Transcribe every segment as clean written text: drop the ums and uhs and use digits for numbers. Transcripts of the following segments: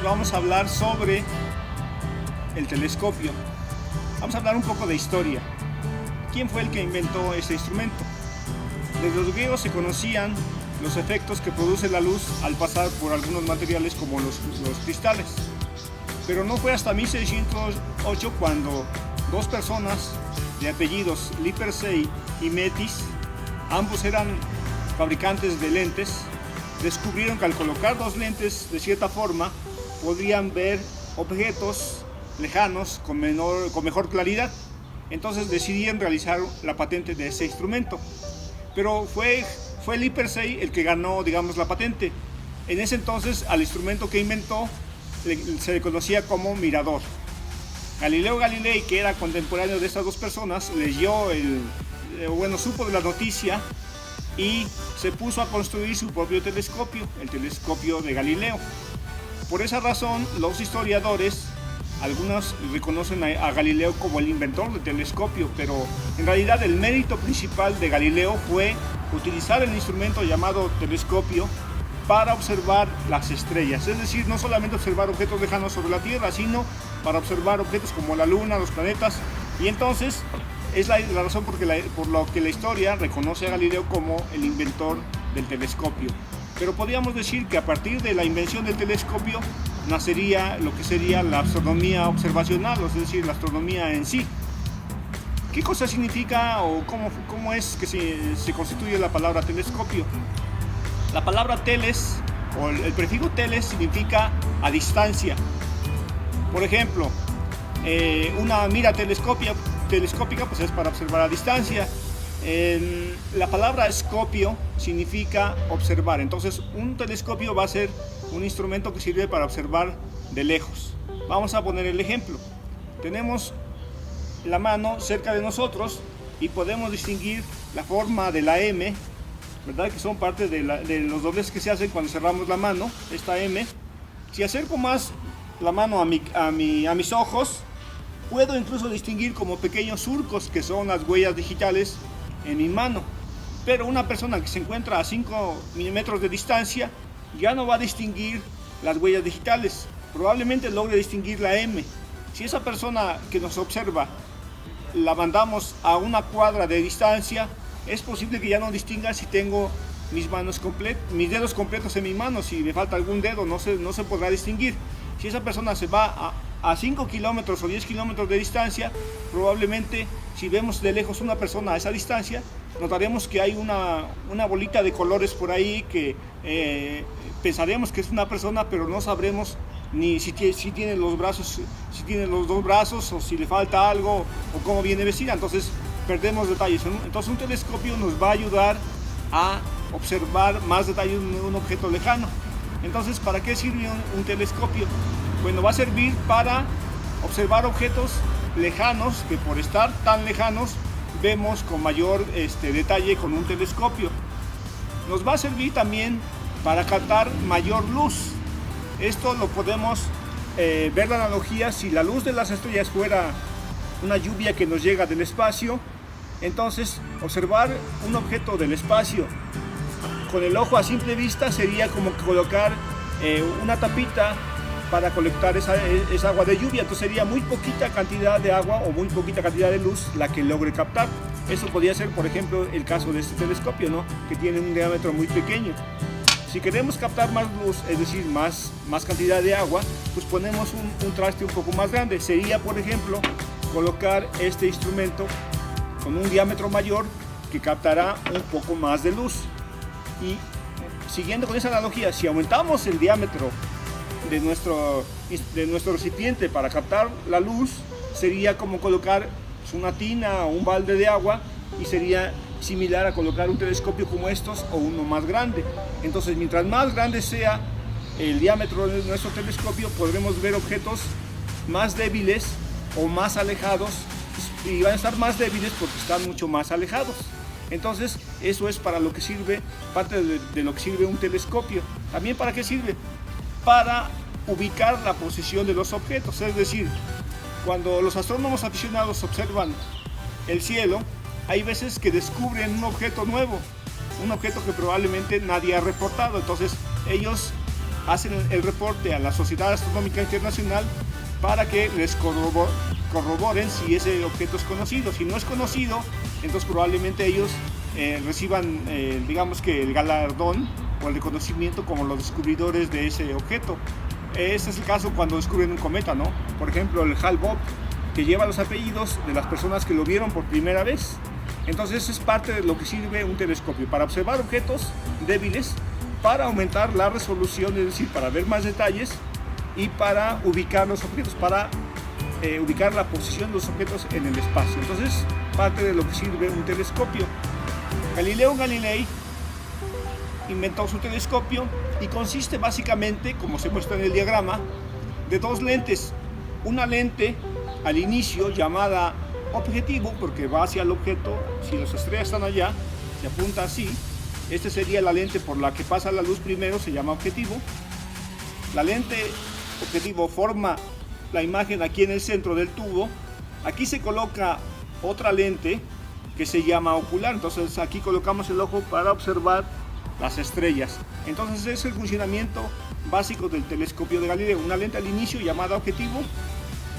vamos a hablar sobre el telescopio. Vamos a hablar un poco de historia. ¿Quién fue el que inventó este instrumento? Desde los griegos se conocían los efectos que produce la luz al pasar por algunos materiales como los cristales. Pero no fue hasta 1608 cuando dos personas de apellidos Lippershey y Metis, ambos eran fabricantes de lentes, descubrieron que al colocar dos lentes de cierta forma podrían ver objetos lejanos con mejor claridad. Entonces decidieron realizar la patente de ese instrumento. Pero fue Lippershey el que ganó, digamos, la patente. En ese entonces al instrumento que inventó se le conocía como mirador. Galileo Galilei, que era contemporáneo de estas dos personas, supo de la noticia y se puso a construir su propio telescopio, el telescopio de Galileo. Por esa razón, los historiadores, algunos reconocen a Galileo como el inventor del telescopio, pero en realidad el mérito principal de Galileo fue utilizar el instrumento llamado telescopio para observar las estrellas, es decir, no solamente observar objetos lejanos sobre la Tierra, sino para observar objetos como la Luna, los planetas, y entonces es la razón por lo que la historia reconoce a Galileo como el inventor del telescopio. Pero podríamos decir que a partir de la invención del telescopio nacería lo que sería la astronomía observacional, es decir, la astronomía en sí. ¿Qué cosa significa o cómo es que se constituye la palabra telescopio? La palabra teles o el prefijo teles significa a distancia. Por ejemplo, una mira telescópica pues es para observar a distancia. La palabra escopio significa observar. Entonces un telescopio va a ser un instrumento que sirve para observar de lejos. Vamos a poner el ejemplo. Tenemos la mano cerca de nosotros y podemos distinguir la forma de la M, ¿verdad? Que son parte de los dobleces que se hacen cuando cerramos la mano, esta M. Si acerco más la mano a mis ojos, puedo incluso distinguir como pequeños surcos que son las huellas digitales en mi mano. Pero una persona que se encuentra a 5 milímetros de distancia ya no va a distinguir las huellas digitales, probablemente logre distinguir la M. Si esa persona que nos observa la mandamos a una cuadra de distancia, es posible que ya no distinga si tengo mis dedos completos en mi mano. Si me falta algún dedo, no se podrá distinguir. Si esa persona se va a 5 kilómetros o 10 kilómetros de distancia, probablemente si vemos de lejos una persona a esa distancia, notaremos que hay una bolita de colores por ahí que pensaremos que es una persona, pero no sabremos ni si tiene los dos brazos o si le falta algo o cómo viene vestida. Entonces perdemos detalles. Entonces un telescopio nos va a ayudar a observar más detalles de un objeto lejano. Entonces, ¿para qué sirve un telescopio? Bueno, va a servir para observar objetos lejanos que por estar tan lejanos vemos con mayor detalle con un telescopio. Nos va a servir también para captar mayor luz. Esto lo podemos ver la analogía: si la luz de las estrellas fuera una lluvia que nos llega del espacio, entonces observar un objeto del espacio con el ojo a simple vista sería como colocar una tapita para colectar esa agua de lluvia. Entonces sería muy poquita cantidad de agua o muy poquita cantidad de luz la que logre captar. Eso podría ser, por ejemplo, el caso de este telescopio, ¿no? Que tiene un diámetro muy pequeño. Si queremos captar más luz, es decir, más cantidad de agua, pues ponemos un traste un poco más grande. Sería, por ejemplo, colocar este instrumento con un diámetro mayor que captará un poco más de luz. Y siguiendo con esa analogía, si aumentamos el diámetro de nuestro recipiente para captar la luz, sería como colocar una tina o un balde de agua, y sería similar a colocar un telescopio como estos o uno más grande. Entonces, mientras más grande sea el diámetro de nuestro telescopio, podremos ver objetos más débiles o más alejados, y van a estar más débiles porque están mucho más alejados. Entonces, eso es para lo que sirve, parte de lo que sirve un telescopio. También, ¿para qué sirve? Para ubicar la posición de los objetos. Es decir, cuando los astrónomos aficionados observan el cielo, hay veces que descubren un objeto nuevo, un objeto que probablemente nadie ha reportado. Entonces ellos hacen el reporte a la Sociedad Astronómica Internacional para que les corroboren si ese objeto es conocido. Si no es conocido, entonces probablemente ellos reciban, digamos que el galardón o el reconocimiento como los descubridores de ese objeto. Este es el caso cuando descubren un cometa, ¿no? Por ejemplo, el Hale-Bopp, que lleva los apellidos de las personas que lo vieron por primera vez. Entonces, eso es parte de lo que sirve un telescopio, para observar objetos débiles, para aumentar la resolución, es decir, para ver más detalles y para ubicar los objetos, para ubicar la posición de los objetos en el espacio. Entonces, parte de lo que sirve un telescopio. Galileo Galilei inventó su telescopio y consiste básicamente, como se muestra en el diagrama, de dos lentes. Una lente al inicio llamada objetivo, porque va hacia el objeto. Si las estrellas están allá, se apunta así. Esta sería la lente por la que pasa la luz primero, se llama objetivo. La lente objetivo forma la imagen aquí en el centro del tubo. Aquí se coloca otra lente que se llama ocular. Entonces aquí colocamos el ojo para observar las estrellas. Entonces ese es el funcionamiento básico del telescopio de Galileo. Una lente al inicio llamada objetivo,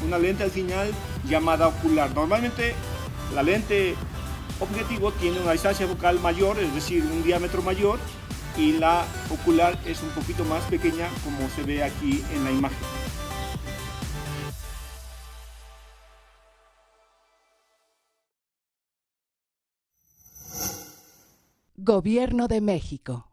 una lente al final llamada ocular. Normalmente la lente objetivo tiene una distancia focal mayor, es decir, un diámetro mayor, y la ocular es un poquito más pequeña, como se ve aquí en la imagen. Gobierno de México.